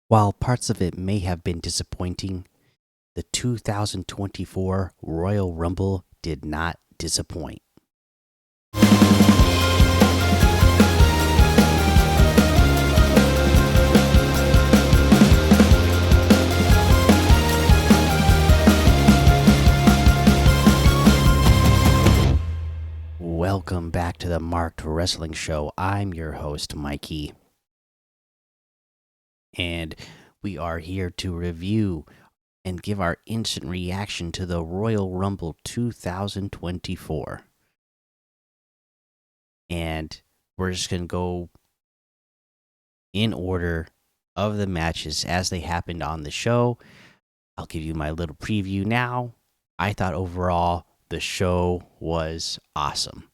While parts of it may have been disappointing, the 2024 Royal Rumble did not disappoint. Welcome back to the Marked Wrestling Show. I'm your host, Mikey, and we are here to review and give our instant reaction to the Royal Rumble 2024. And we're just going to go in order of the matches as they happened on the show. I'll give you my little preview now. I thought overall the show was awesome.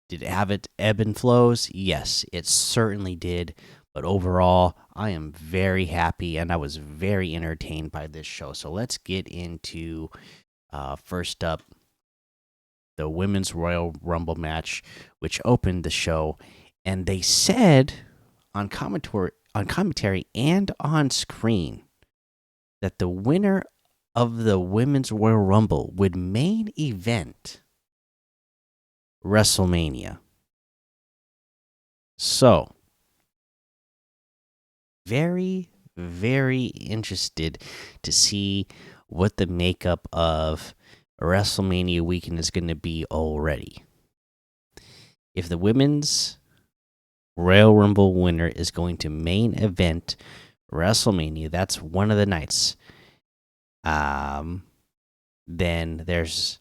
Did it have its ebb and flows? Yes, it certainly did. But overall, I am very happy and I was very entertained by this show. So let's get into first up the Women's Royal Rumble match, which opened the show. And they said on commentary and on screen that the winner of the Women's Royal Rumble would main event WrestleMania. So, very, very interested to see what the makeup of WrestleMania weekend is going to be already. If the Women's Royal Rumble winner is going to main event WrestleMania, that's one of the nights. Then there's,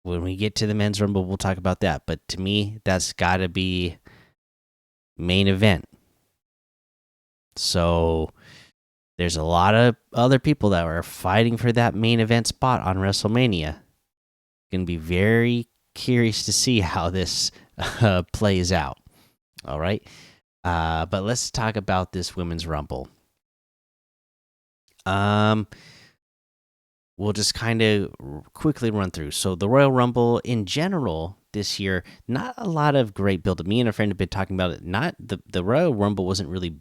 when we get to the Men's Rumble, we'll talk about that. But to me, that's got to be main event. So there's a lot of other people that are fighting for that main event spot on WrestleMania. Going to be very curious to see how this plays out. All right. But let's talk about this Women's Rumble. We'll just kind of quickly run through. So the Royal Rumble in general this year, not a lot of great build. Me and a friend have been talking about it. Not the Royal Rumble wasn't really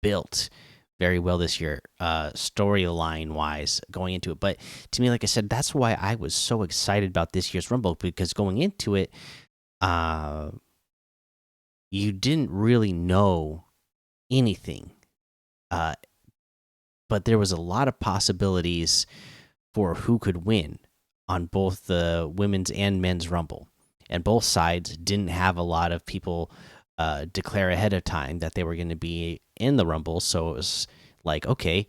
built very well this year, storyline wise, going into it. But to me, like I said, that's why I was so excited about this year's Rumble, because going into it, you didn't really know anything. But there was a lot of possibilities for who could win on both the women's and men's Rumble. And both sides didn't have a lot of people declare ahead of time that they were going to be in the Rumble. So it was like, okay,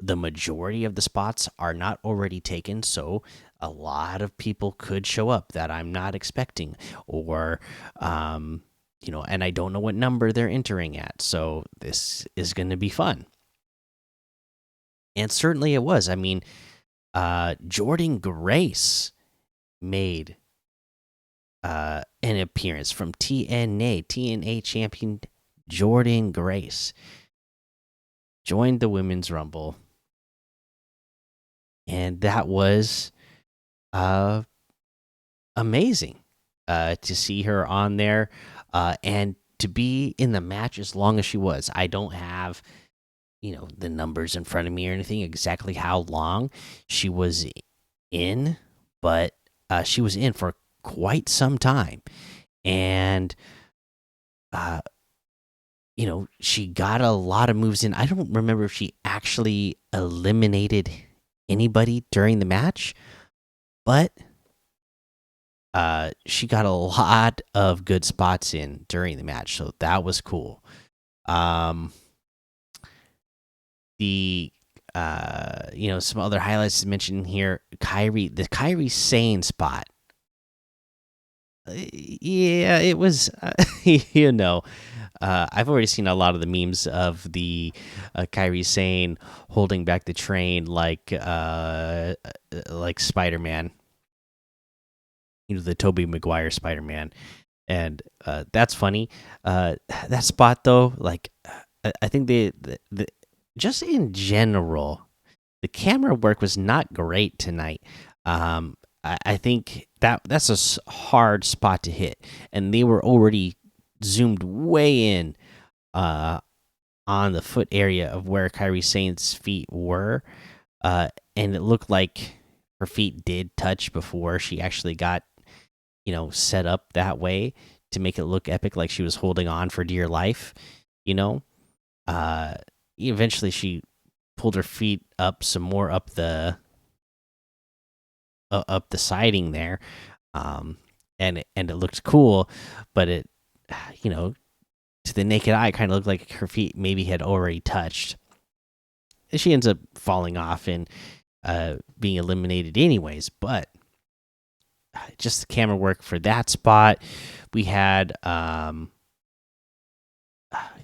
the majority of the spots are not already taken. So a lot of people could show up that I'm not expecting. Or, and I don't know what number they're entering at. So this is going to be fun. And certainly it was. I mean, Jordynne Grace made an appearance from TNA champion Jordynne Grace. Joined the Women's Rumble. And that was amazing to see her on there and to be in the match as long as she was. I don't have the numbers in front of me or anything exactly how long she was in, but she was in for quite some time. And she got a lot of moves in. I don't remember if she actually eliminated anybody during the match, but she got a lot of good spots in during the match, so that was cool. Some other highlights to mention here. The Kairi Sane spot. Yeah, it was. I've already seen a lot of the memes of the Kairi Sane holding back the train like Spider-Man. The Tobey Maguire Spider-Man, and that's funny. That spot though, like I think the just in general, the camera work was not great tonight. I think that's a hard spot to hit, and they were already zoomed way in uh, on the foot area of where Kyrie Sane's feet were, uh, and it looked like her feet did touch before she actually got, set up that way to make it look epic, like she was holding on for dear life. You know, uh, eventually she pulled her feet up some more up the siding there, um, and it looked cool, but it, you know, to the naked eye, kind of looked like her feet maybe had already touched. And she ends up falling off and being eliminated anyways. But just the camera work for that spot. We had,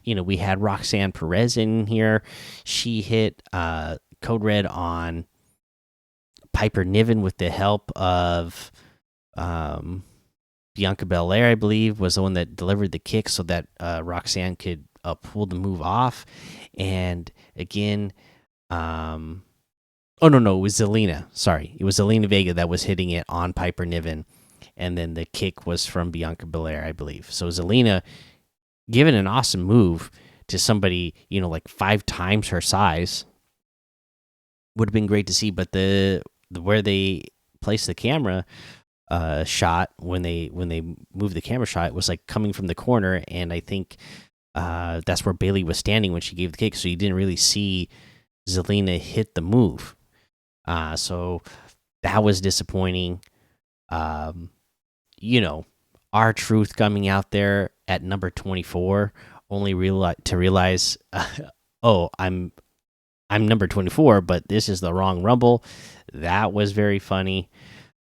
we had Roxanne Perez in here. She hit Code Red on Piper Niven with the help of Bianca Belair, I believe, was the one that delivered the kick so that Roxanne could pull the move off. And again, oh no, it was Zelina. Sorry, it was Zelina Vega that was hitting it on Piper Niven, and then the kick was from Bianca Belair, I believe. So Zelina giving an awesome move to somebody, like 5 times her size. Would have been great to see, but the where they placed the camera shot when they moved the camera shot was like coming from the corner, and I think that's where Bailey was standing when she gave the kick, so you didn't really see Zelina hit the move. So that was disappointing. R-Truth coming out there at number 24, only realize, oh, I'm number 24, but this is the wrong Rumble. That was very funny.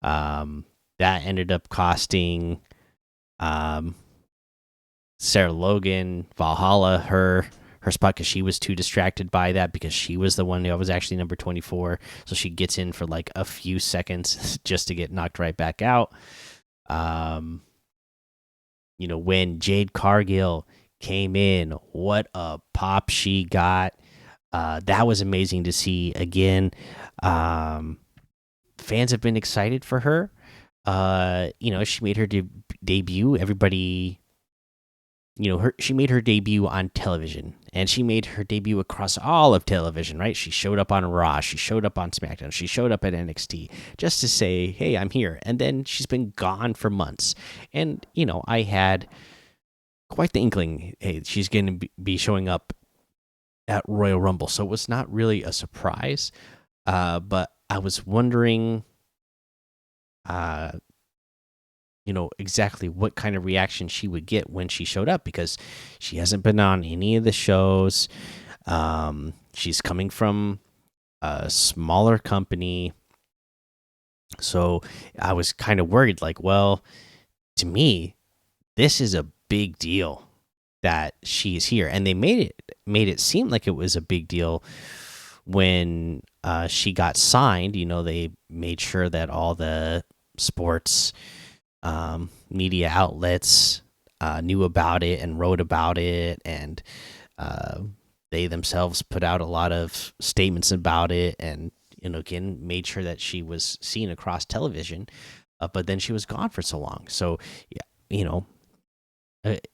That ended up costing Sarah Logan, Valhalla, her spot, because she was too distracted by that, because she was the one that was actually number 24. So she gets in for like a few seconds just to get knocked right back out. When Jade Cargill came in, what a pop she got. That was amazing to see again. Fans have been excited for her. She made her debut. Everybody, she made her debut on television, and she made her debut across all of television, right? She showed up on Raw, she showed up on SmackDown, she showed up at NXT just to say, hey, I'm here. And then she's been gone for months. And, I had quite the inkling, hey, she's going to be showing up at Royal Rumble. So it was not really a surprise. But I was wondering, exactly what kind of reaction she would get when she showed up, because she hasn't been on any of the shows. She's coming from a smaller company. So I was kind of worried, like, well, to me, this is a big deal that she's here. And they made it seem like it was a big deal when she got signed. They made sure that all the sports media outlets knew about it and wrote about it, and they themselves put out a lot of statements about it, and again made sure that she was seen across television. But then she was gone for so long. So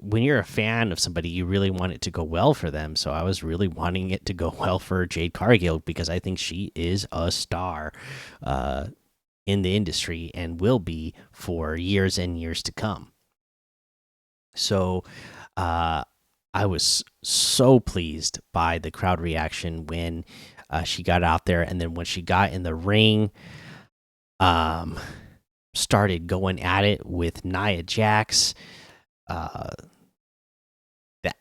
when you're a fan of somebody, you really want it to go well for them. So I was really wanting it to go well for Jade Cargill, because I think she is a star in the industry and will be for years and years to come. So I was so pleased by the crowd reaction when she got out there, and then when she got in the ring, started going at it with Nia Jax.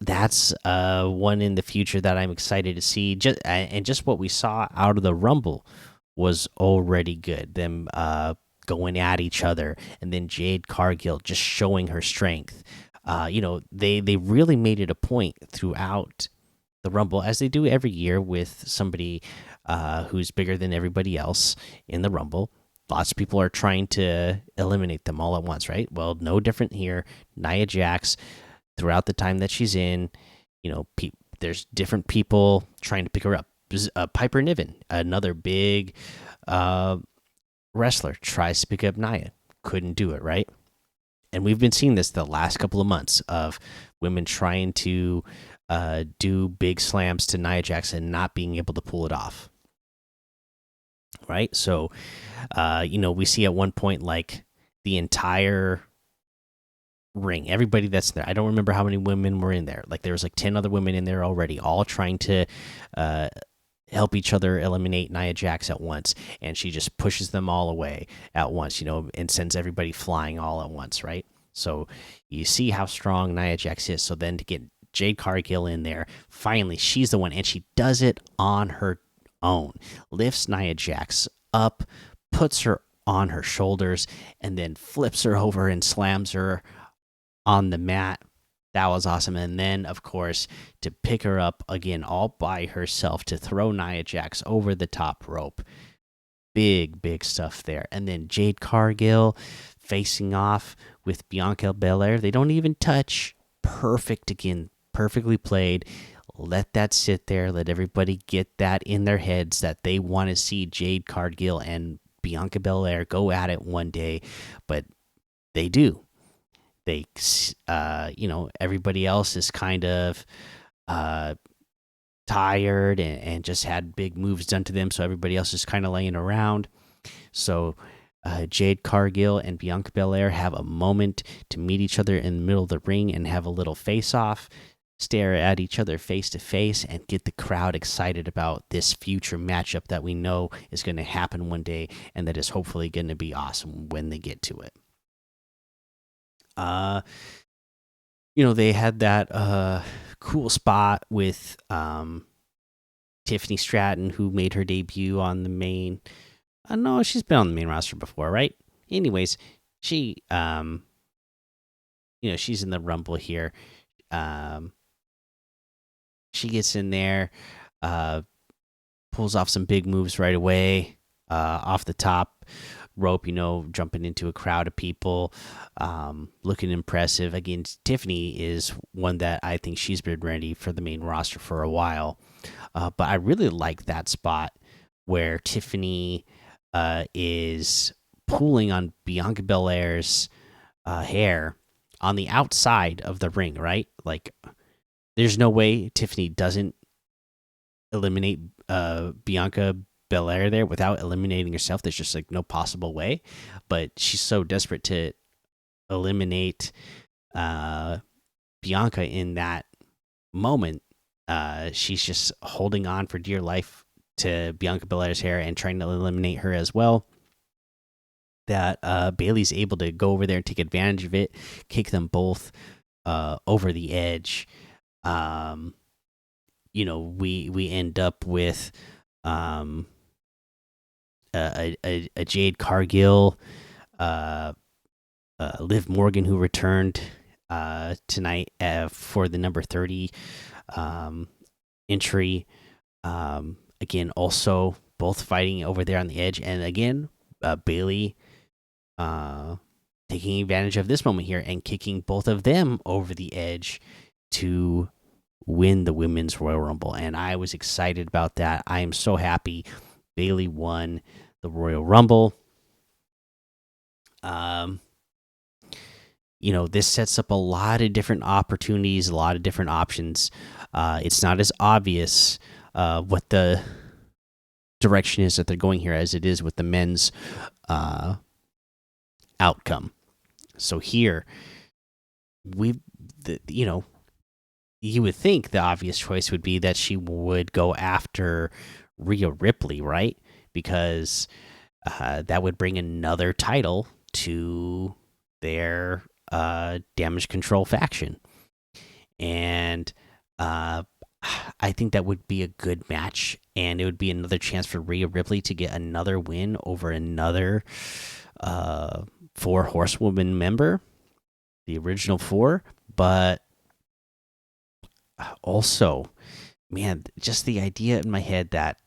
That's one in the future that I'm excited to see. Just what we saw out of the Rumble was already good. Them going at each other, and then Jade Cargill just showing her strength. They really made it a point throughout the Rumble, as they do every year with somebody who's bigger than everybody else in the Rumble. Lots of people are trying to eliminate them all at once, right? Well, no different here. Nia Jax, throughout the time that she's in, there's different people trying to pick her up. Piper Niven, another big wrestler, tries to pick up Nia. Couldn't do it, right? And we've been seeing this the last couple of months of women trying to do big slams to Nia Jax and not being able to pull it off. Right. So, we see at one point like the entire ring, everybody that's there. I don't remember how many women were in there. Like there was like 10 other women in there already, all trying to uh, help each other eliminate Nia Jax at once, and she just pushes them all away at once, and sends everybody flying all at once, right? So you see how strong Nia Jax is. So then to get Jade Cargill in there, finally she's the one, and she does it on her own. Lifts Nia Jax up, puts her on her shoulders, and then flips her over and slams her on the mat. That was awesome. And then, of course, to pick her up again all by herself to throw Nia Jax over the top rope. Big, big stuff there. And then Jade Cargill facing off with Bianca Belair. They don't even touch. Perfect again. Perfectly played. Let that sit there. Let everybody get that in their heads that they want to see Jade Cargill and Bianca Belair go at it one day. But they do. They everybody else is kind of tired and just had big moves done to them, so everybody else is kind of laying around. So Jade Cargill and Bianca Belair have a moment to meet each other in the middle of the ring and have a little face off, stare at each other face to face, and get the crowd excited about this future matchup that we know is going to happen one day and that is hopefully going to be awesome when they get to it. They had that cool spot with Tiffany Stratton, who made her debut on the main. No, she's been on the main roster before, right? Anyways, she she's in the Rumble here. She gets in there, pulls off some big moves right away, off the top rope, jumping into a crowd of people, looking impressive. Again, Tiffany is one that I think she's been ready for the main roster for a while. But I really like that spot where Tiffany is pulling on Bianca Belair's hair on the outside of the ring, right? Like, there's no way Tiffany doesn't eliminate Bianca Belair there without eliminating herself. There's just like no possible way. But she's so desperate to eliminate Bianca in that moment. She's just holding on for dear life to Bianca Belair's hair and trying to eliminate her as well. That Bayley's able to go over there and take advantage of it, kick them both over the edge. We end up with a Jade Cargill, Liv Morgan, who returned tonight for the number 30 entry. Again, also both fighting over there on the edge, and again, Bayley taking advantage of this moment here and kicking both of them over the edge to win the Women's Royal Rumble. And I was excited about that. I am so happy Bayley won the Royal Rumble. This sets up a lot of different opportunities, a lot of different options. It's not as obvious what the direction is that they're going here as it is with the men's outcome. So here, you would think the obvious choice would be that she would go after Rhea Ripley, right? Because that would bring another title to their Damage Control faction. And I think that would be a good match, and it would be another chance for Rhea Ripley to get another win over another 4 Horsewoman member, the original 4. But also, man, just the idea in my head that,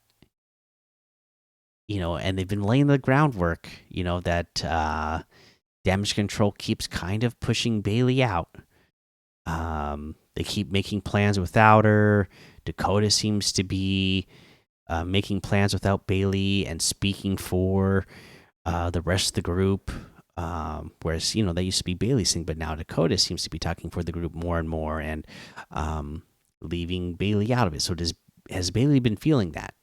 and they've been laying the groundwork, that Damage Control keeps kind of pushing Bayley out. They keep making plans without her. Dakota seems to be making plans without Bayley and speaking for the rest of the group. Whereas, that used to be Bayley's thing, but now Dakota seems to be talking for the group more and more. And leaving Bailey out of it. So has Bailey been feeling that?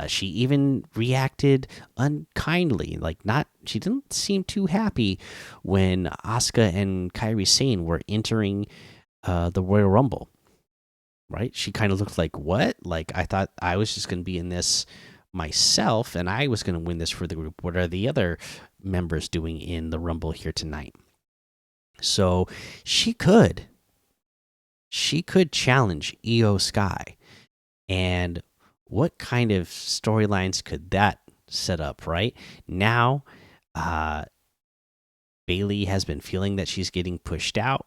She even reacted unkindly, like not. She didn't seem too happy when Asuka and Kairi Sane were entering the Royal Rumble. Right? She kind of looked like, what? Like, I thought I was just going to be in this myself, and I was going to win this for the group. What are the other members doing in the Rumble here tonight? So she could challenge Io Sky, and what kind of storylines could that set up? Right now, Bailey has been feeling that she's getting pushed out,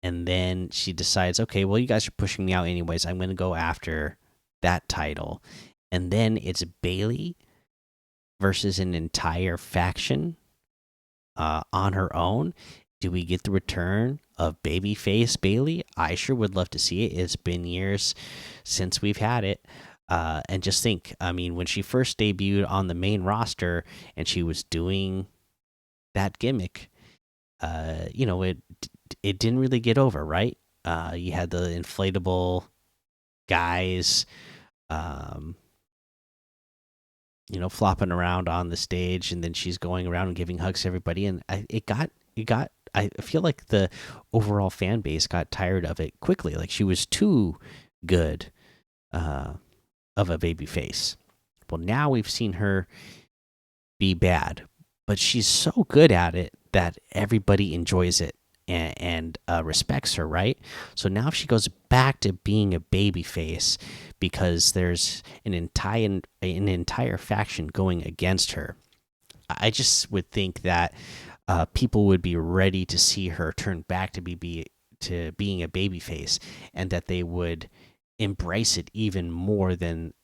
and then she decides, okay, well, you guys are pushing me out anyways. I'm going to go after that title, and then it's Bailey versus an entire faction on her own. Do we get the return of babyface Bailey? I sure would love to see it. It's been years since we've had it. And just think, I mean, when she first debuted on the main roster and she was doing that gimmick, it didn't really get over, right? You had the inflatable guys, flopping around on the stage, and then she's going around and giving hugs to everybody, and it got. I feel like the overall fan base got tired of it quickly. Like she was too good of a baby face. Well, now we've seen her be bad, but she's so good at it that everybody enjoys it and respects her, right? So now if she goes back to being a baby face because there's an entire faction going against her, I just would think that people would be ready to see her turn back to being a baby face, and that they would embrace it even more than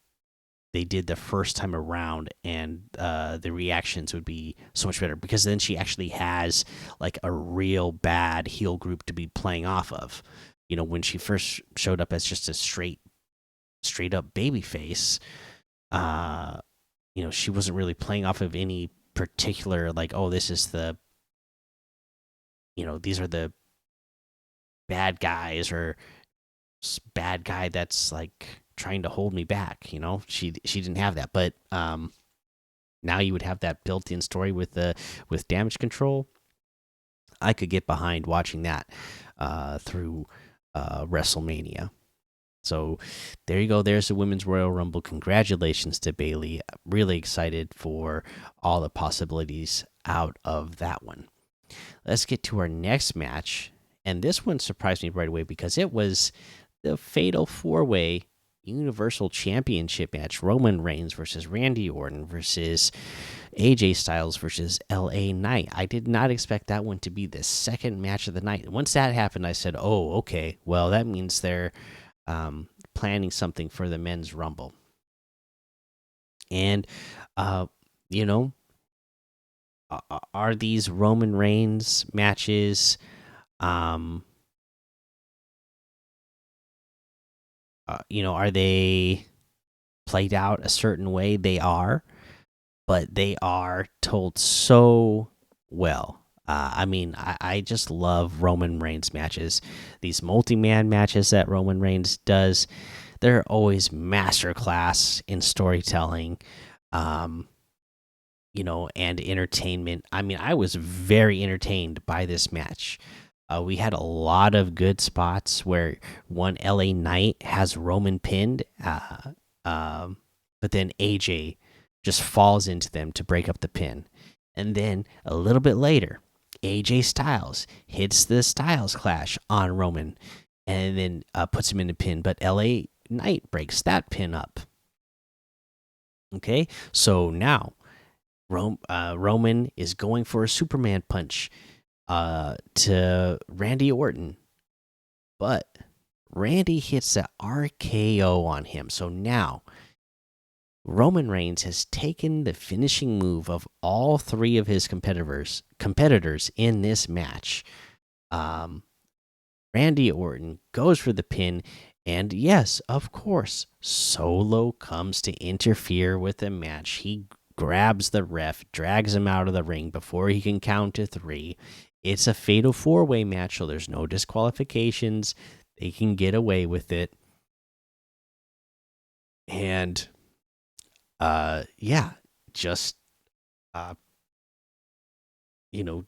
they did the first time around, and the reactions would be so much better because then she actually has like a real bad heel group to be playing off of. When she first showed up as just a straight up baby face, she wasn't really playing off of any particular, like, oh, this is these are the bad guys, or bad guy that's like trying to hold me back. She didn't have that, but now you would have that built-in story with Damage Control. I could get behind watching that through WrestleMania. So there you go. There's the Women's Royal Rumble. Congratulations to Bailey. Really excited for all the possibilities out of that one. Let's get to our next match. And this one surprised me right away because it was the Fatal 4-Way Universal Championship match. Roman Reigns versus Randy Orton versus AJ Styles versus LA Knight. I did not expect that one to be the second match of the night. Once that happened, I said, oh, okay. Well, that means they're planning something for the Men's Rumble. And, are these Roman Reigns matches are they played out a certain way? They are, but they are told so well. I just love Roman Reigns matches. These multi-man matches that Roman Reigns does, they're always masterclass in storytelling, and entertainment. I was very entertained by this match. We had a lot of good spots where one LA Knight has Roman pinned, but then AJ just falls into them to break up the pin. And then a little bit later, AJ Styles hits the Styles Clash on Roman and then puts him in the pin, but LA Knight breaks that pin up. Okay, so now Roman is going for a Superman punch to Randy Orton, but Randy hits an RKO on him. So now Roman Reigns has taken the finishing move of all three of his competitors in this match. Randy Orton goes for the pin, and yes, of course, Solo comes to interfere with the match. He grabs the ref, drags him out of the ring before he can count to 3. It's a Fatal 4-Way match, so there's no disqualifications. They can get away with it. And yeah, just uh, do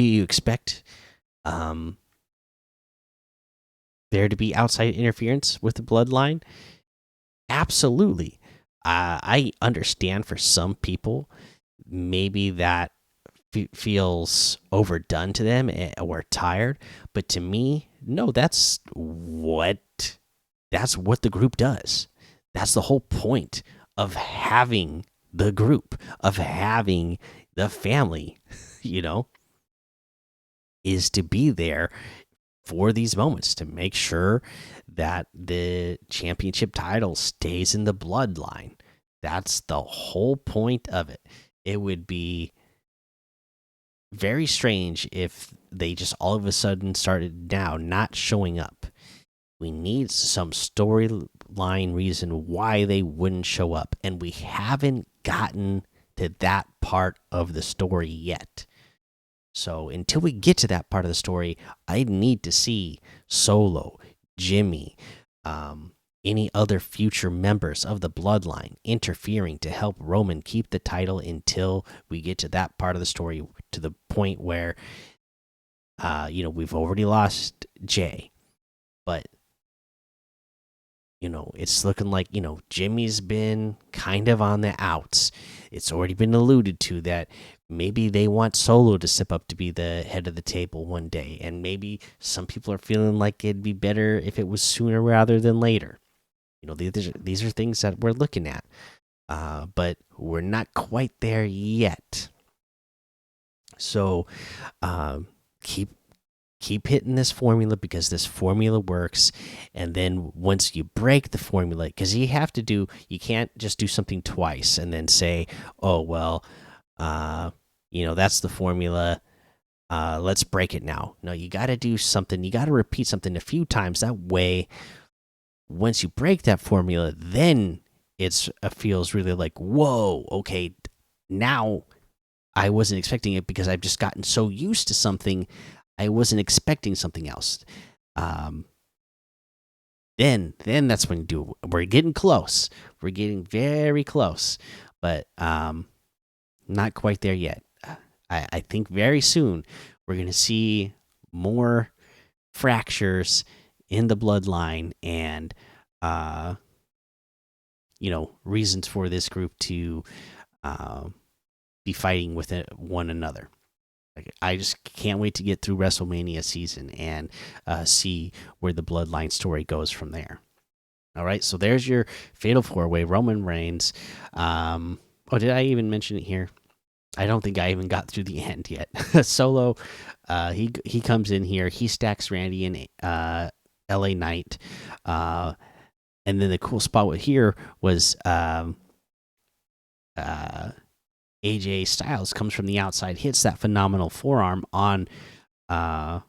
you expect um there to be outside interference with the bloodline? Absolutely. I understand for some people, maybe that feels overdone to them or tired, but to me, no, that's what the group does. That's the whole point of having the group, of having the family, you know, is to be there for these moments to make sure that the championship title stays in the bloodline. That's the whole point of it. It would be very strange if they just all of a sudden started now not showing up. We need some storyline reason why they wouldn't show up, and we haven't gotten to that part of the story yet. So until we get to that part of the story, I need to see Solo, Jimmy, um, any other future members of the bloodline interfering to help Roman keep the title until we get to that part of the story, to the point where, we've already lost Jay, but it's looking like, Jimmy's been kind of on the outs. It's already been alluded to that maybe they want Solo to step up to be the head of the table one day. And maybe some people are feeling like it'd be better if it was sooner rather than later. These are things that we're looking at, but we're not quite there yet. So keep hitting this formula, because this formula works. And then once you break the formula, because you can't just do something twice and then say, oh well, that's the formula, let's break it now. No, you got to do something, you got to repeat something a few times. That way, once you break that formula, then it feels really like, whoa, okay, now I wasn't expecting it, because I've just gotten so used to something, I wasn't expecting something else. Um, then that's when you do. We're getting close. We're getting very close, but not quite there yet. I think very soon we're going to see more fractures in the bloodline, and reasons for this group to uh, be fighting with one another. Like, I just can't wait to get through WrestleMania season and see where the bloodline story goes from there. All right, so there's your Fatal 4-Way: Roman Reigns. Oh, did I even mention it here? I don't think I even got through the end yet. Solo, he comes in here. He stacks Randy and LA Knight. And then the cool spot here was AJ Styles comes from the outside, hits that phenomenal forearm uh,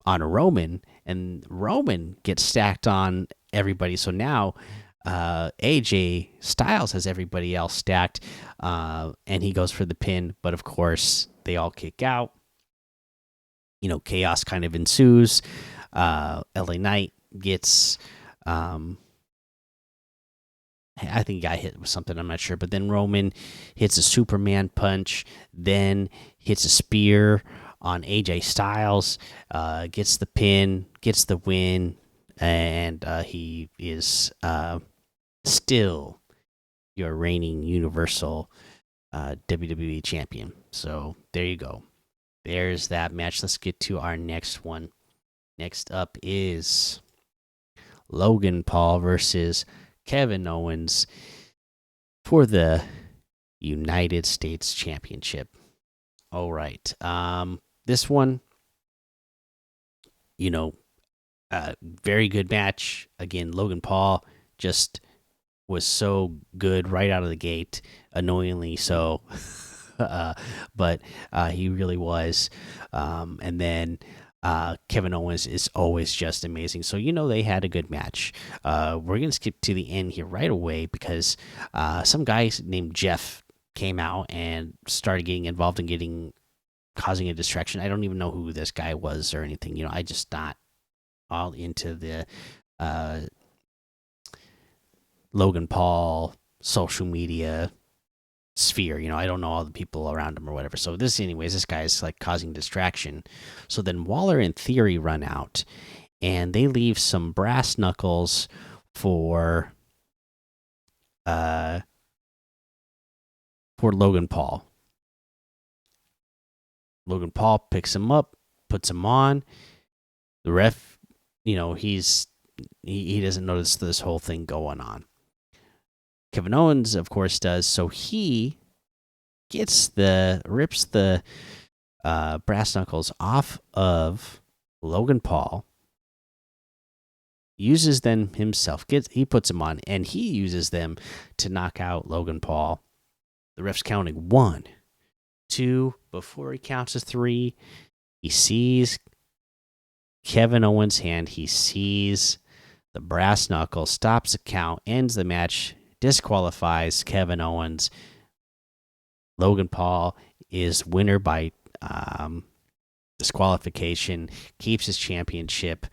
on Roman, and Roman gets stacked on everybody. So now AJ Styles has everybody else stacked, and he goes for the pin. But of course, they all kick out. Chaos kind of ensues. LA Knight gets. I think he got hit with something, I'm not sure. But then Roman hits a Superman punch, then hits a spear on AJ Styles, gets the pin, gets the win, and he is still your reigning Universal WWE champion. So there you go. There's that match. Let's get to our next one. Next up is Logan Paul versus Kevin Owens for the United States Championship. All right. This one, very good match. Again, Logan Paul just was so good right out of the gate, annoyingly so. But he really was. And then Kevin Owens is always just amazing. So they had a good match. We're gonna skip to the end here right away, because some guy named Jeff came out and started getting involved in causing a distraction. I don't even know who this guy was or anything. I just not all into the uh, Logan Paul social media sphere. I don't know all the people around him or whatever. So this guy's like causing distraction. So then Waller and Theory run out, and they leave some brass knuckles for uh for Logan Paul. Logan Paul picks him up, puts him on. The ref, he doesn't notice this whole thing going on. Kevin Owens, of course, does. So he rips the brass knuckles off of Logan Paul, uses them himself. He puts them on, and he uses them to knock out Logan Paul. The ref's counting 1, 2. Before he counts to 3, he sees Kevin Owens' hand. He sees the brass knuckle, stops the count, ends the match, disqualifies Kevin Owens. Logan Paul is winner by disqualification, keeps his championship,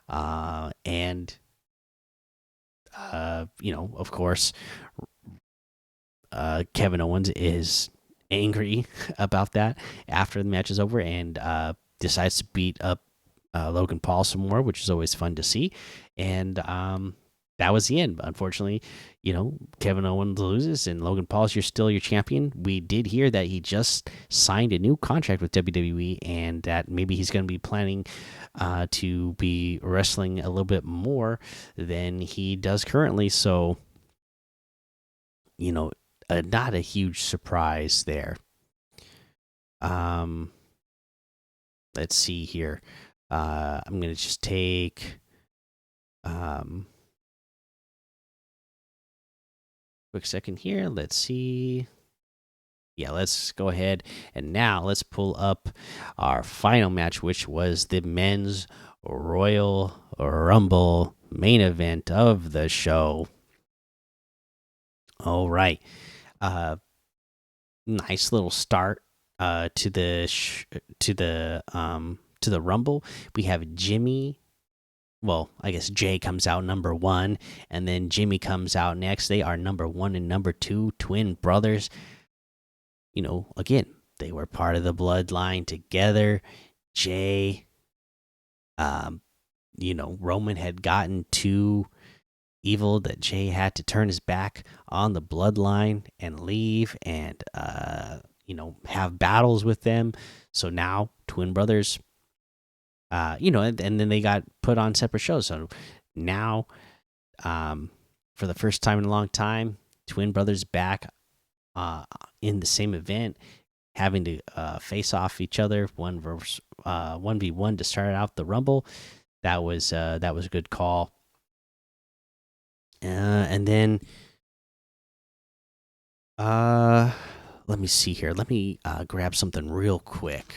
and of course, Kevin Owens is angry about that after the match is over, and decides to beat up Logan Paul some more, which is always fun to see. And that was the end. Unfortunately, Kevin Owens loses, and Logan Paul's still your champion. We did hear that he just signed a new contract with WWE, and that maybe he's going to be planning to be wrestling a little bit more than he does currently. So, not a huge surprise there. Let's see here. I'm going to just take quick second here. Let's see. Yeah, let's go ahead and now let's pull up our final match, which was the men's Royal Rumble main event of the show. All right. Nice little start to the Rumble. We have Jimmy. Well, I guess Jay comes out number 1, and then Jimmy comes out next. They are number 1 and number 2, twin brothers. Again, they were part of the bloodline together. Jay, Roman had gotten too evil that Jay had to turn his back on the bloodline and leave and, have battles with them. So now, twin brothers. And then they got put on separate shows. So now, for the first time in a long time, twin brothers back in the same event, having to face off each other 1v1 to start out the Rumble. That was a good call. And then, let me see here. Let me grab something real quick.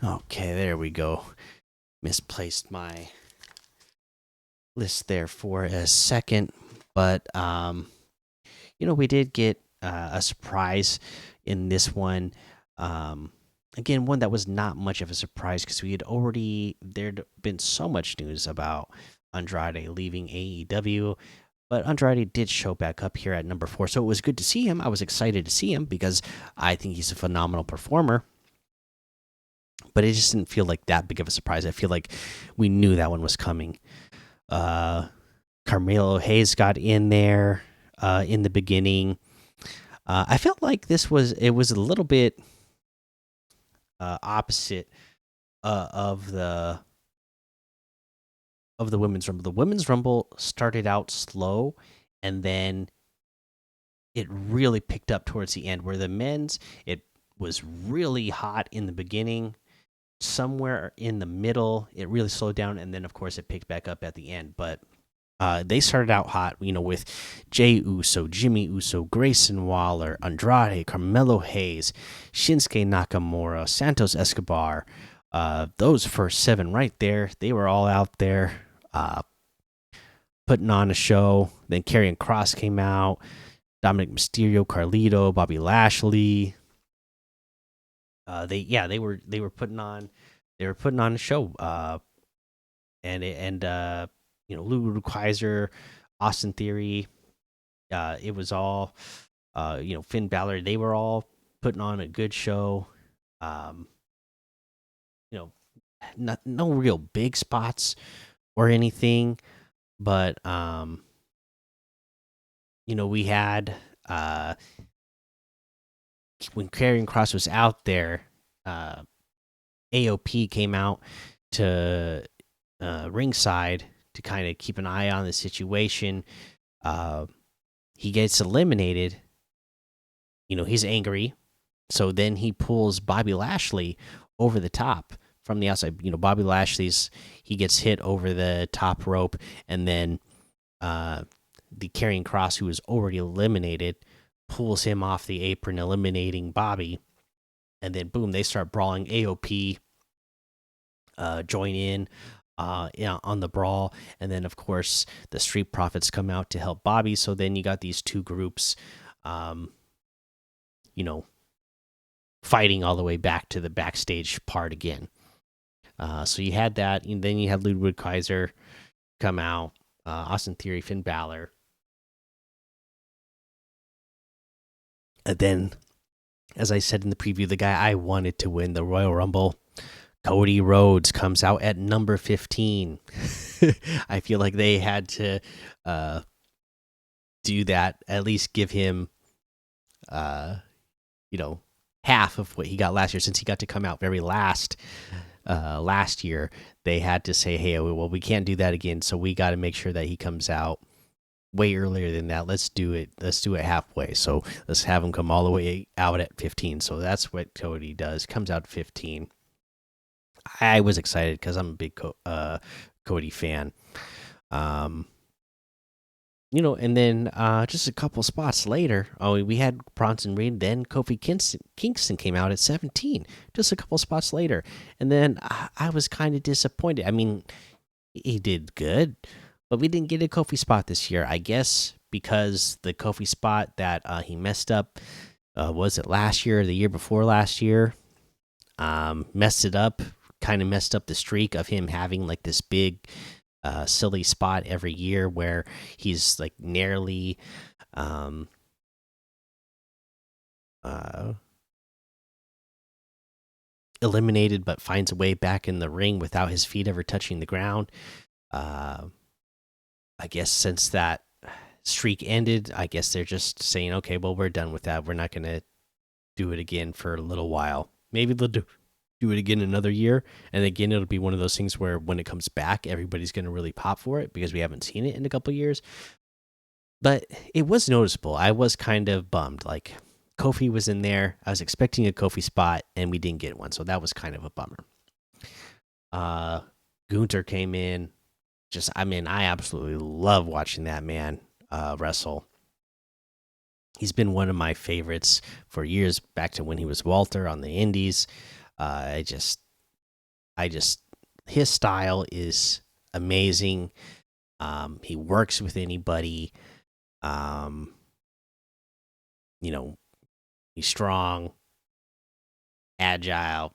Okay, there we go. Misplaced my list there for a second, but we did get a surprise in this one. Again, one that was not much of a surprise because there'd been so much news about Andrade leaving AEW, but Andrade did show back up here at number 4, so it was good to see him. I was excited to see him because I think he's a phenomenal performer. But it just didn't feel like that big of a surprise. I feel like we knew that one was coming. Carmelo Hayes got in there in the beginning. I felt like it was a little bit opposite of the Women's Rumble. The Women's Rumble started out slow and then it really picked up towards the end. Where the men's, it was really hot in the beginning. Somewhere in the middle, it really slowed down, and then of course it picked back up at the end. But they started out hot, with Jey Uso, Jimmy Uso, Grayson Waller, Andrade, Carmelo Hayes, Shinsuke Nakamura, Santos Escobar. Those first seven right there, they were all out there putting on a show. Then Karrion Kross came out, Dominic Mysterio, Carlito, Bobby Lashley. They were putting on a show. Luke Kaiser, Austin Theory. It was all, Finn Balor. They were all putting on a good show. Um, no real big spots or anything, but we had when Karrion Kross was out there, AOP came out to ringside to kind of keep an eye on the situation. He gets eliminated. He's angry, so then he pulls Bobby Lashley over the top from the outside. Bobby he gets hit over the top rope, and then the Karrion Kross, who was already eliminated, pulls him off the apron, eliminating Bobby. And then boom, they start brawling. AOP join in on the brawl, and then of course the Street Profits come out to help Bobby. So then you got these two groups, fighting all the way back to the backstage part again. So you had that, and then you had Ludwig Kaiser come out, Austin Theory, Finn Balor. And then, as I said in the preview, the guy I wanted to win the Royal Rumble, Cody Rhodes, comes out at number 15. I feel like they had to do that, at least give him, half of what he got last year, since he got to come out very last year. They had to say, hey, well, we can't do that again, so we got to make sure that he comes out way earlier than that. Let's do it halfway. So let's have him come all the way out at 15. So that's what Cody does, comes out at 15. I was excited because I'm a big Cody fan. And then just a couple spots later, we had Bronson Reed. Then Kofi Kingston came out at 17, just a couple spots later. And then I was kind of disappointed. I mean, he did good, but we didn't get a Kofi spot this year. I guess because the Kofi spot that he messed up, was it last year or the year before last year? Messed it up, kind of messed up the streak of him having like this big silly spot every year where he's like nearly eliminated, but finds a way back in the ring without his feet ever touching the ground. I guess since that streak ended, I guess they're just saying, okay, well, we're done with that. We're not going to do it again for a little while. Maybe they'll do it again another year, and again it'll be one of those things where when it comes back, everybody's going to really pop for it because we haven't seen it in a couple years. But it was noticeable. I was kind of bummed. Like, Kofi was in there. I was expecting a Kofi spot, and we didn't get one, so that was kind of a bummer. Gunther came in. I absolutely love watching that man wrestle. He's been one of my favorites for years, back to when he was Walter on the Indies. His style is amazing. He works with anybody. He's strong, agile.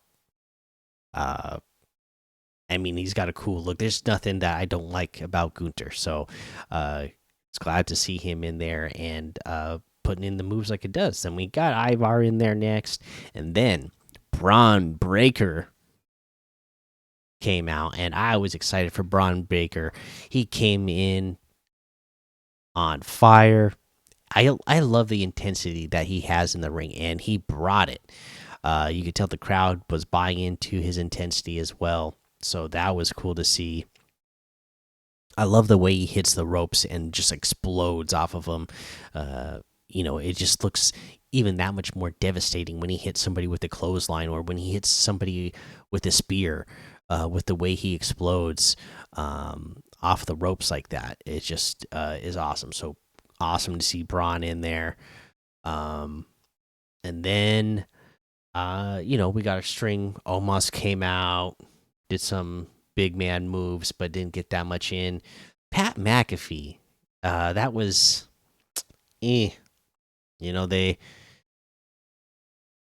He's got a cool look. There's nothing that I don't like about Gunther. So, it's glad to see him in there and putting in the moves like it does. Then we got Ivar in there next, and then Braun Breaker came out, and I was excited for Braun Breaker. He came in on fire. I love the intensity that he has in the ring, and he brought it. You could tell the crowd was buying into his intensity as well, so that was cool to see. I love the way he hits the ropes and just explodes off of them. It just looks even that much more devastating when he hits somebody with a clothesline or when he hits somebody with a spear. With the way he explodes off the ropes like that, it just is awesome. So awesome to see Braun in there. Um, and then we got a string. Omos came out, did some big man moves, but didn't get that much in. Pat McAfee, that was, eh. They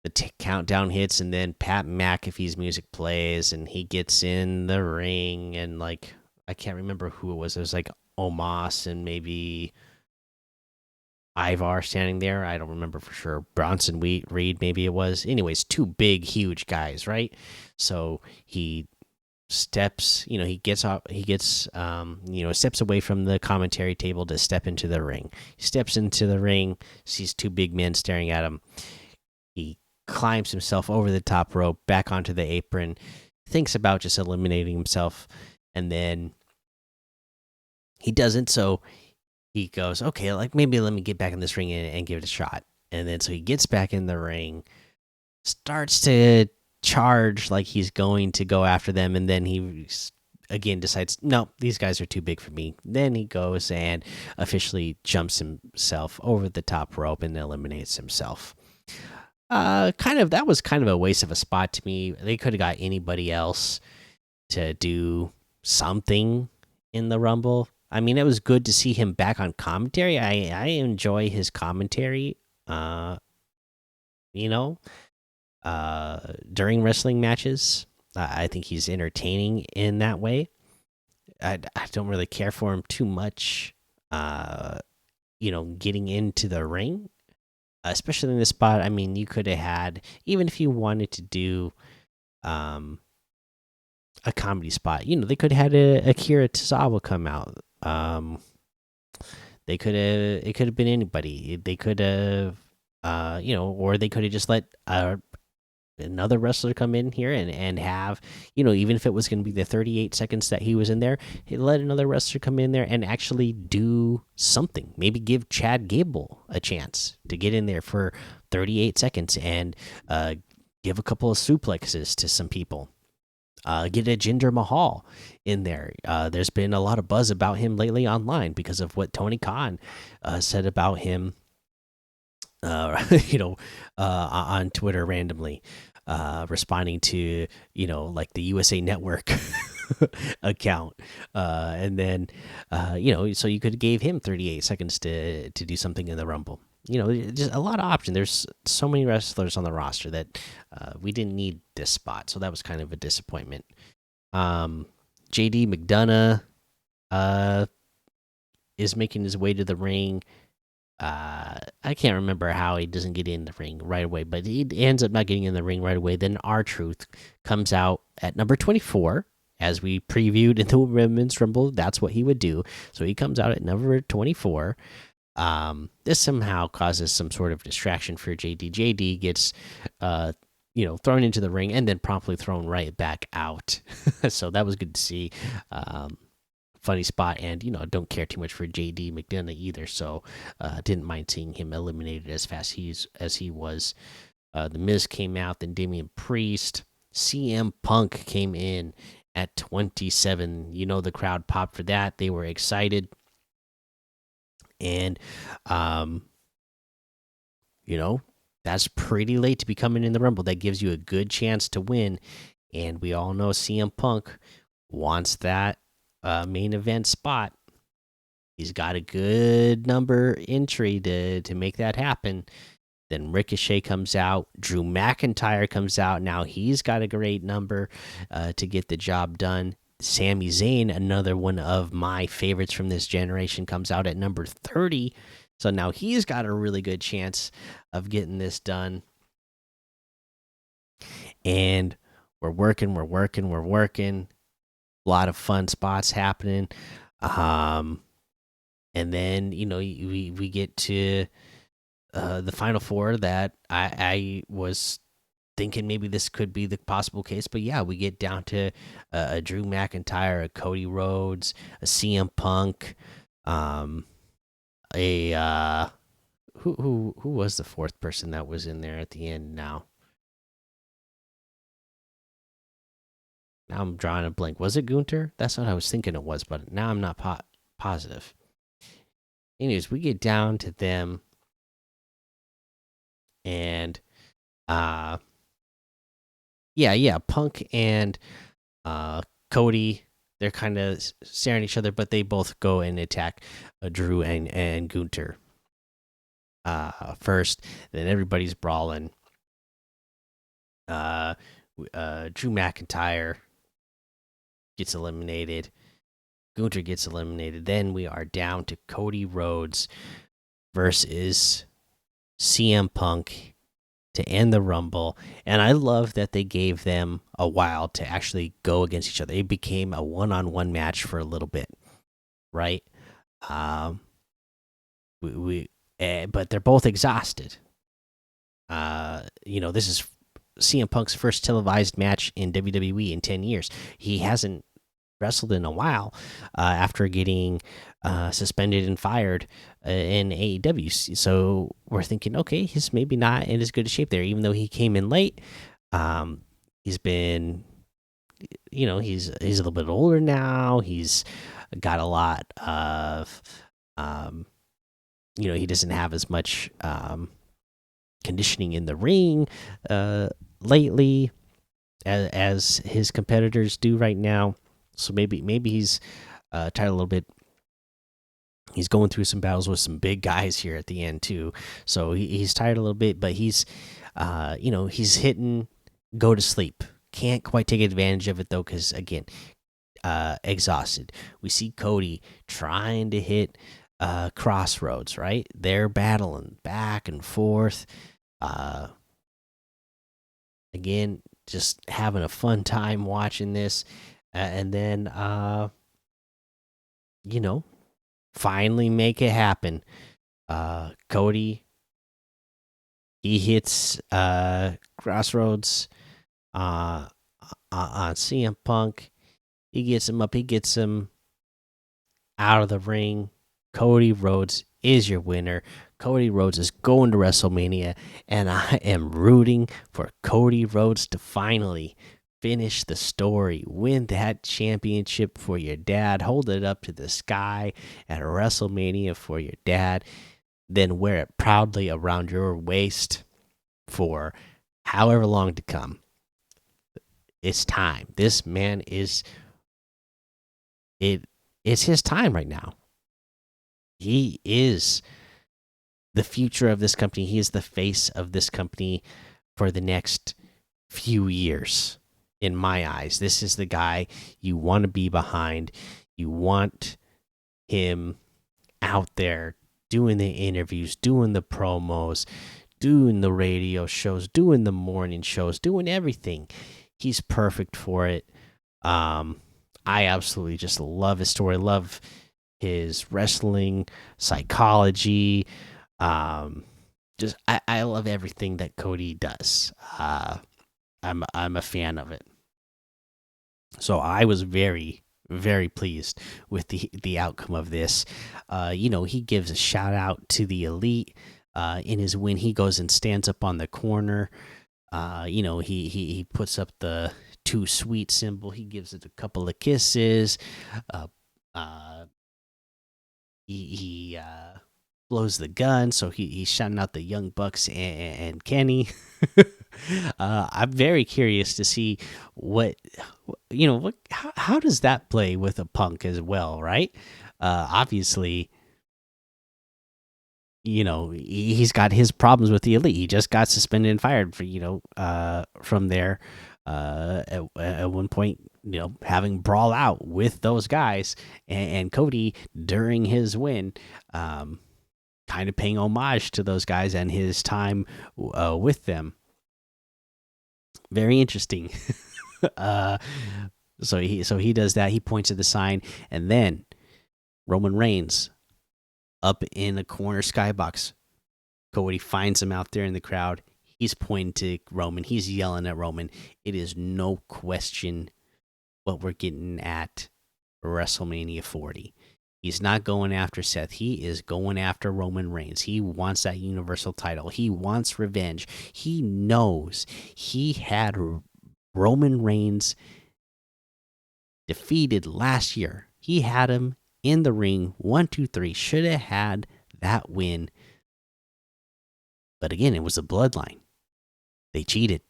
the countdown hits, and then Pat McAfee's music plays, and he gets in the ring, and like I can't remember who it was. It was like Omos and maybe Ivar standing there. I don't remember for sure. Bronson Reed, maybe it was. Anyways, two big, huge guys, right? So he steps, he gets off, steps away from the commentary table to step into the ring. He steps into the ring, sees two big men staring at him. He climbs himself over the top rope, back onto the apron, thinks about just eliminating himself, and then he doesn't. So he goes, okay, like maybe let me get back in this ring and give it a shot. And then so he gets back in the ring, starts to charge like he's going to go after them, and then he again decides, no, these guys are too big for me. Then he goes and officially jumps himself over the top rope and eliminates himself. That was kind of a waste of a spot to me. They could have got anybody else to do something in the Rumble. I mean, it was good to see him back on commentary. I enjoy his commentary. You know, during wrestling matches, I think he's entertaining in that way. I don't really care for him too much. Getting into the ring, especially in this spot. I mean, you could have had, even if you wanted to do a comedy spot, they could have had Akira Tozawa come out. They could have, it could have been anybody. They could have, or they could have just let another wrestler come in here and have, even if it was going to be the 38 seconds that he was in there, he let another wrestler come in there and actually do something. Maybe give Chad Gable a chance to get in there for 38 seconds and give a couple of suplexes to some people. Get a Jinder Mahal in there. There's been a lot of buzz about him lately online because of what Tony Khan said about him. On Twitter randomly, responding to like the USA Network account, and then so you could have gave him 38 seconds to do something in the Rumble. Just a lot of options. There's so many wrestlers on the roster that we didn't need this spot, so that was kind of a disappointment. JD McDonough is making his way to the ring. I can't remember how he doesn't get in the ring right away, but he ends up not getting in the ring right away. Then R-Truth comes out at number 24, as we previewed in the Women's Rumble. That's what he would do. So he comes out at number 24. This somehow causes some sort of distraction for JD. JD gets, thrown into the ring and then promptly thrown right back out. So that was good to see. Funny spot, and don't care too much for JD McDonough either, so didn't mind seeing him eliminated as fast as he was. The Miz came out, then Damian Priest. CM Punk came in at 27. The crowd popped for that. They were excited, and that's pretty late to be coming in the Rumble. That gives you a good chance to win, and we all know CM Punk wants that main event spot. He's got a good number entry to make that happen. Then Ricochet comes out. Drew McIntyre comes out. Now he's got a great number to get the job done. Sami Zayn, another one of my favorites from this generation, comes out at number 30. So now he's got a really good chance of getting this done. And we're working. A lot of fun spots happening. And then we get to the final four that I was thinking maybe this could be the possible case, but yeah, we get down to a Drew McIntyre, a Cody Rhodes, a CM Punk, um, a who was the fourth person that was in there at the end? Now I'm drawing a blank. Was it Gunter? That's what I was thinking it was, but now I'm not positive. Anyways, we get down to them, and uh, yeah, Punk and Cody, they're kind of staring at each other, but they both go and attack Drew and Gunter first. Then everybody's brawling. Drew McIntyre gets eliminated. Gunter gets eliminated. Then we are down to Cody Rhodes versus CM Punk to end the Rumble. And I love that they gave them a while to actually go against each other. It became a one-on-one match for a little bit, right? Um, but they're both exhausted. This is CM Punk's first televised match in WWE in 10 years. He hasn't wrestled in a while after getting suspended and fired in AEW. So we're thinking, okay, he's maybe not in as good a shape there, even though he came in late. He's been, he's a little bit older now. He's got a lot of, he doesn't have as much conditioning in the ring lately as his competitors do right now. So maybe he's tired a little bit. He's going through some battles with some big guys here at the end too. So he's tired a little bit, but he's he's hitting go to sleep. Can't quite take advantage of it though, because again, exhausted. We see Cody trying to hit Crossroads, right? They're battling back and forth. Again, just having a fun time watching this. And then, finally make it happen. Cody, he hits Crossroads on CM Punk. He gets him up. He gets him out of the ring. Cody Rhodes is your winner. Cody Rhodes is going to WrestleMania, and I am rooting for Cody Rhodes to finally finish the story, win that championship for your dad, hold it up to the sky at WrestleMania for your dad, then wear it proudly around your waist for however long to come. It's time. This man is it's his time right now. He is the future of this company. He is the face of this company for the next few years. In my eyes, this is the guy you want to be behind. You want him out there doing the interviews, doing the promos, doing the radio shows, doing the morning shows, doing everything. He's perfect for it. I absolutely just love his story, love his wrestling psychology. I love everything that Cody does. I'm a fan of it. So I was very, very pleased with the outcome of this. He gives a shout out to the Elite in his win. He goes and stands up on the corner. He puts up the too sweet symbol. He gives it a couple of kisses. He blows the gun, so he's shouting out the Young Bucks and Kenny. I'm very curious to see how does that play with a Punk as well, right? Obviously, he's got his problems with the Elite. He just got suspended and fired for from there at one point, having brawl out with those guys, and Cody during his win, kind of paying homage to those guys and his time with them. Very interesting. So he does that. He points at the sign, and then Roman Reigns up in a corner skybox. Cody finds him out there in the crowd. He's pointing to Roman. He's yelling at Roman. It is no question what we're getting at WrestleMania 40. He's not going after Seth. He is going after Roman Reigns. He wants that Universal title. He wants revenge. He knows he had Roman Reigns defeated last year. He had him in the ring, 1, 2, 3. Should have had that win. But again, it was a bloodline. They cheated.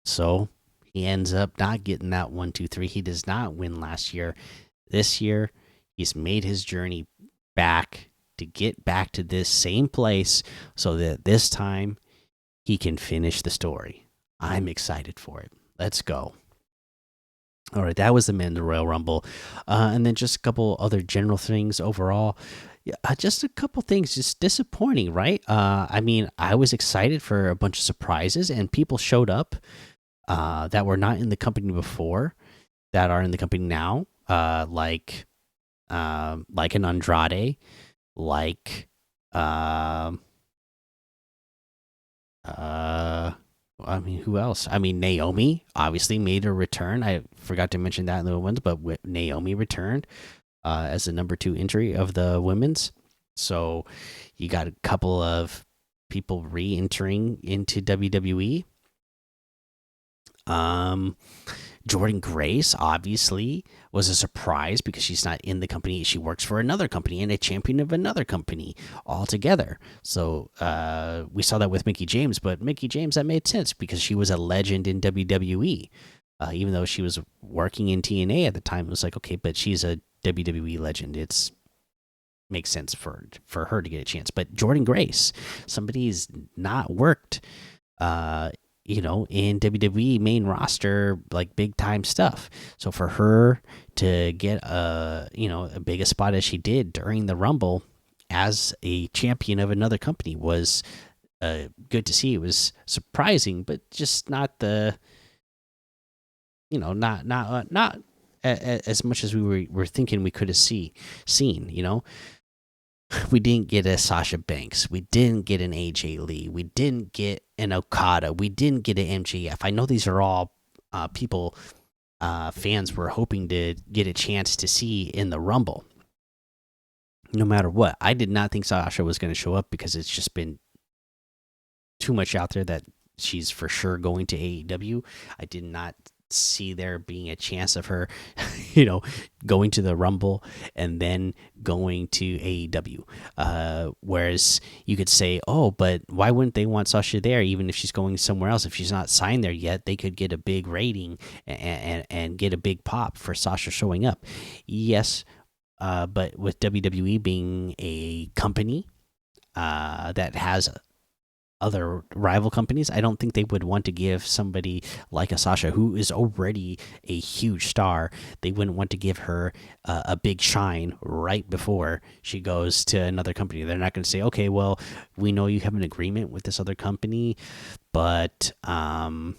So he ends up not getting that 1, 2, 3. He does not win last year. This year, he's made his journey back to get back to this same place so that this time he can finish the story. I'm excited for it. Let's go. All right, that was the men's Royal Rumble. And then just a couple other general things overall. Yeah, just a couple things, just disappointing, right? I mean, I was excited for a bunch of surprises, and people showed up that were not in the company before, that are in the company now, like an Andrade, like I mean, who else? I mean, Naomi obviously made a return. I forgot to mention that in the women's, but Naomi returned as the number 2 entry of the women's. So you got a couple of people re-entering into WWE. Jordan Grace obviously was a surprise because she's not in the company. She works for another company and a champion of another company altogether. So we saw that with Mickey James, but Mickey James, that made sense because she was a legend in WWE. Even though she was working in TNA at the time, it was like, okay, but she's a WWE legend. It's makes sense for her to get a chance. But Jordan Grace, somebody's not worked in WWE main roster, like big time stuff. So for her to get a big a spot as she did during the Rumble as a champion of another company was good to see. It was surprising, but just not the not as much as we were thinking we could have seen. We didn't get a Sasha Banks. We didn't get an AJ Lee. We didn't get an Okada. We didn't get an MJF. I know these are all people fans were hoping to get a chance to see in the Rumble. No matter what, I did not think Sasha was going to show up because it's just been too much out there that she's for sure going to AEW. I did not see there being a chance of her, going to the Rumble and then going to AEW. Whereas you could say, oh, but why wouldn't they want Sasha there even if she's going somewhere else? If she's not signed there yet, they could get a big rating and get a big pop for Sasha showing up. Yes, but with WWE being a company that has other rival companies, I don't think they would want to give somebody like a Sasha, who is already a huge star, they wouldn't want to give her a big shine right before she goes to another company. They're not going to say, okay, well, we know you have an agreement with this other company, but do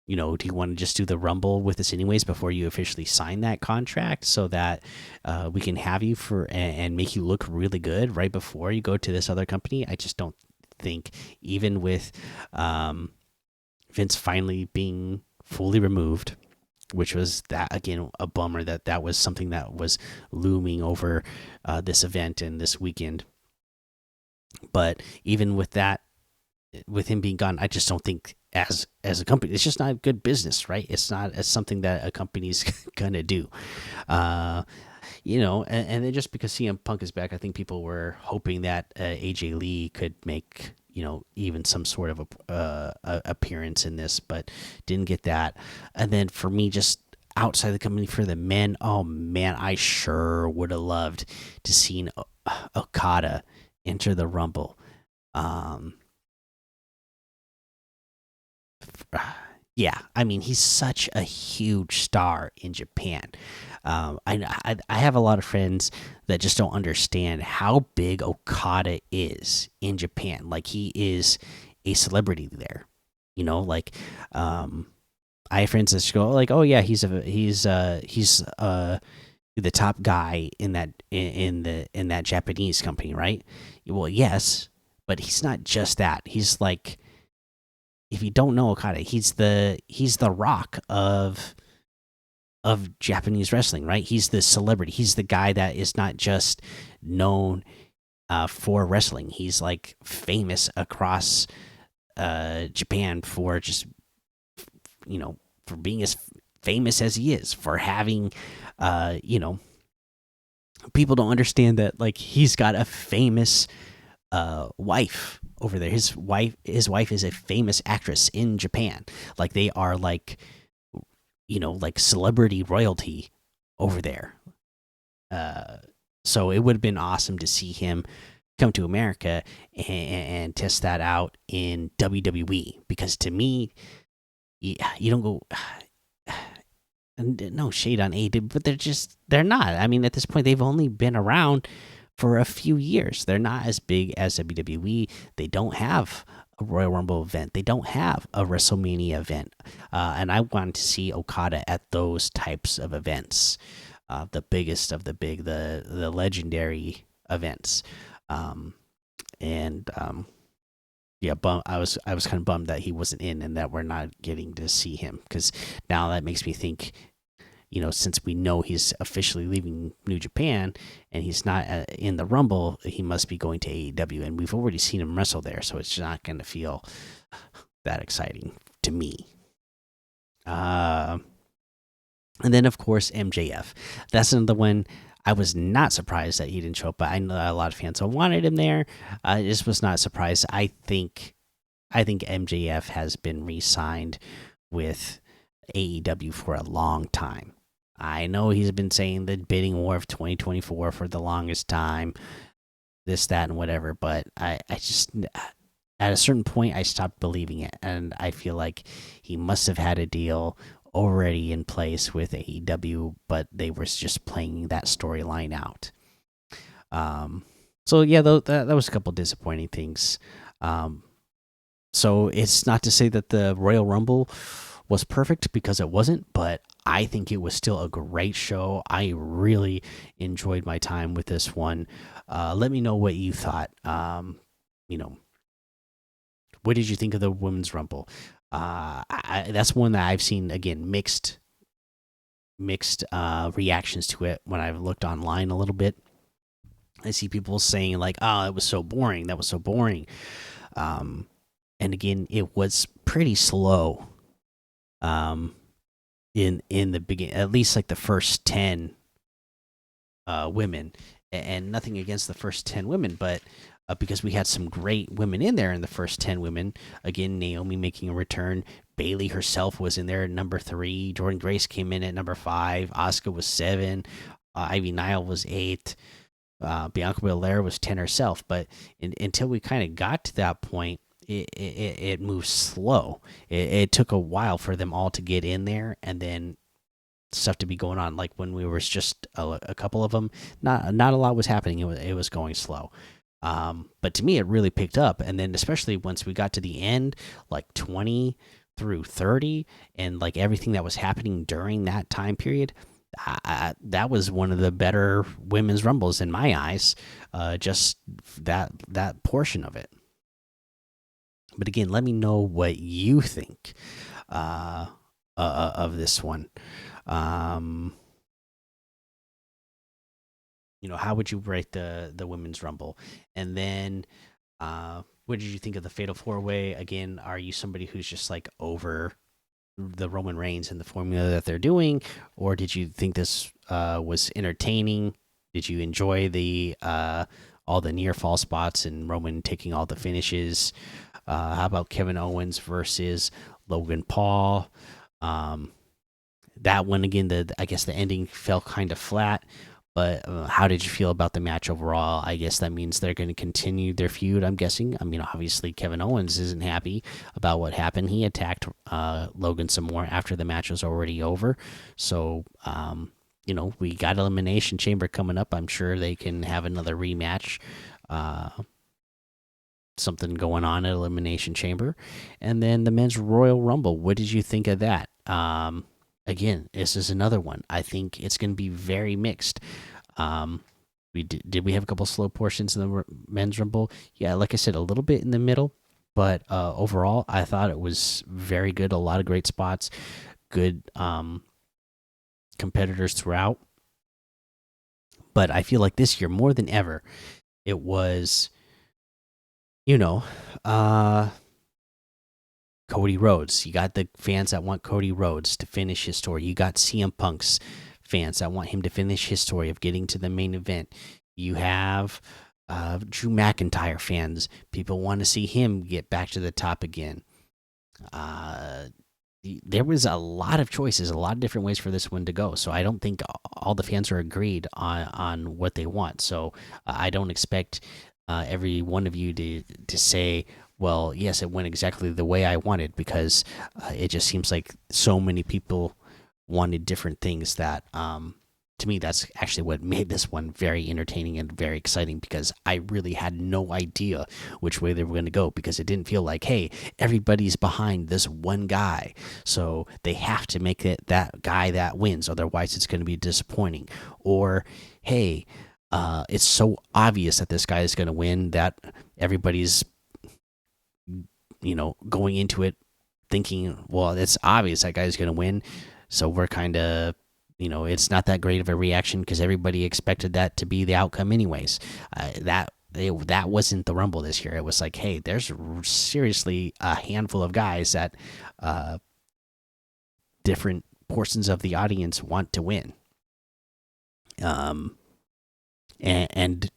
you want to just do the Rumble with us anyways before you officially sign that contract so that we can have you and make you look really good right before you go to this other company? I just don't think, even with Vince finally being fully removed, which was that again a bummer that was something that was looming over this event and this weekend. But even with that, with him being gone, I just don't think as a company, it's just not good business, right? It's not as something that a company's gonna do. And then just because CM Punk is back, I think people were hoping that AJ Lee could make even some sort of a appearance in this, but didn't get that. And then for me, just outside the company for the men, oh man, I sure would have loved to seen Okada enter the Rumble. Yeah, I mean, he's such a huge star in Japan. I have a lot of friends that just don't understand how big Okada is in Japan. Like, he is a celebrity there. I have friends that just go like, oh yeah, he's the top guy in that Japanese company, right? Well, yes, but he's not just that. He's like, if you don't know Okada, he's the rock of Japanese wrestling, right? He's the celebrity. He's the guy that is not just known for wrestling. He's like famous across Japan for just for being as famous as he is, for having people don't understand that like he's got a famous wife over there. His wife is a famous actress in Japan. Like they are like like celebrity royalty over there. So it would have been awesome to see him come to America and test that out in WWE, because to me, you don't go. No shade on AEW, but they're not. I mean, at this point, they've only been around for a few years. They're not as big as WWE. They don't have a Royal Rumble event. They don't have a WrestleMania event. And I wanted to see Okada at those types of events, the biggest of the big, the legendary events. Yeah, I was kind of bummed that he wasn't in, and that we're not getting to see him, because now that makes me think, since we know he's officially leaving New Japan and he's not in the Rumble, he must be going to AEW, and we've already seen him wrestle there, so it's not going to feel that exciting to me. And then of course MJF, that's another one. I was not surprised that he didn't show up, but I know that a lot of fans wanted him there. I just was not surprised. I think MJF has been re-signed with AEW for a long time. I know he's been saying the bidding war of 2024 for the longest time, this, that, and whatever, but I just, at a certain point, I stopped believing it, and I feel like he must have had a deal already in place with AEW, but they were just playing that storyline out. So yeah, that was a couple disappointing things. So it's not to say that the Royal Rumble was perfect, because it wasn't, but I think it was still a great show. I really enjoyed my time with this one. Let me know what you thought. What did you think of the Women's Rumble? That's one that I've seen, again, mixed reactions to it when I've looked online a little bit. I see people saying like, "Oh, it was so boring. That was so boring." And again, it was pretty slow. In the beginning, at least like the first 10 women, and nothing against the first 10 women, but because we had some great women in there in the first 10 women. Again, Naomi making a return. Bailey herself was in there at number 3. Jordan Grace came in at number 5. Asuka was 7. Ivy Nile was 8. Bianca Belair was 10 herself. But until we kind of got to that point, it moved slow. It took a while for them all to get in there, and then stuff to be going on. Like when we were just a couple of them, not a lot was happening. It was going slow. But to me, it really picked up, and then especially once we got to the end, like 20 through 30, and like everything that was happening during that time period, that was one of the better women's rumbles in my eyes. Just that portion of it. But again, let me know what you think of this one. How would you rate the women's rumble? And then what did you think of the fatal 4-way? Again, are you somebody who's just like over the Roman Reigns and the formula that they're doing, or did you think this was entertaining? Did you enjoy the all the near fall spots and Roman taking all the finishes? How about Kevin Owens versus Logan Paul? That one again, I guess the ending fell kind of flat. But how did you feel about the match overall? I guess that means they're going to continue their feud, I'm guessing. I mean, obviously, Kevin Owens isn't happy about what happened. He attacked Logan some more after the match was already over. So, we got Elimination Chamber coming up. I'm sure they can have another rematch. Something going on at Elimination Chamber. And then the Men's Royal Rumble. What did you think of that? Again, this is another one. I think it's going to be very mixed. Did we have a couple slow portions in the men's rumble? Yeah, like I said, a little bit in the middle, but overall, I thought it was very good. A lot of great spots, good competitors throughout. But I feel like this year more than ever, it was, you know, uh, Cody Rhodes. You got the fans that want Cody Rhodes to finish his story. You got CM Punk's fans that want him to finish his story of getting to the main event. You have Drew McIntyre fans. People want to see him get back to the top again. Uh, there was a lot of choices, a lot of different ways for this one to go. So I don't think all the fans are agreed on what they want. So I don't expect every one of you to say, well, yes, it went exactly the way I wanted, because it just seems like so many people wanted different things that to me, that's actually what made this one very entertaining and very exciting, because I really had no idea which way they were going to go, because it didn't feel like, hey, everybody's behind this one guy, so they have to make it that guy that wins, otherwise it's going to be disappointing. Or, hey, it's so obvious that this guy is going to win that everybody's, going into it thinking, well, it's obvious that guy's going to win, so we're kind of, it's not that great of a reaction because everybody expected that to be the outcome anyways. That wasn't the Rumble this year. It was like, hey, there's seriously a handful of guys that different portions of the audience want to win. And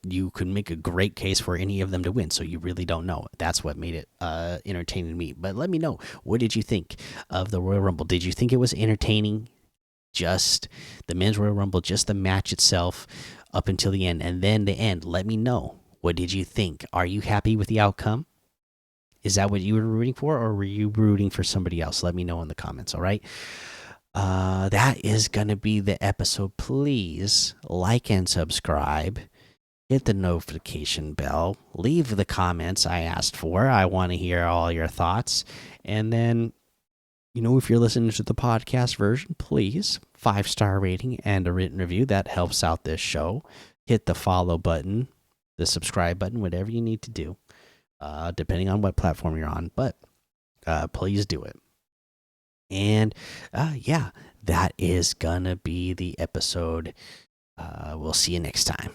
you could make a great case for any of them to win, so you really don't know. That's what made it entertaining to me. But let me know, what did you think of the Royal Rumble? Did you think it was entertaining, just the men's Royal Rumble, just the match itself up until the end, and then the end? Let me know, what did you think? Are you happy with the outcome? Is that what you were rooting for, or were you rooting for somebody else? Let me know in the comments. All right, that is gonna be the episode. Please like and subscribe, hit the notification bell, leave the comments I asked for. I want to hear all your thoughts. And then, if you're listening to the podcast version, please 5-star rating and a written review. That helps out this show. Hit the follow button, the subscribe button, whatever you need to do, depending on what platform you're on. But please do it. And yeah, that is gonna be the episode. We'll see you next time.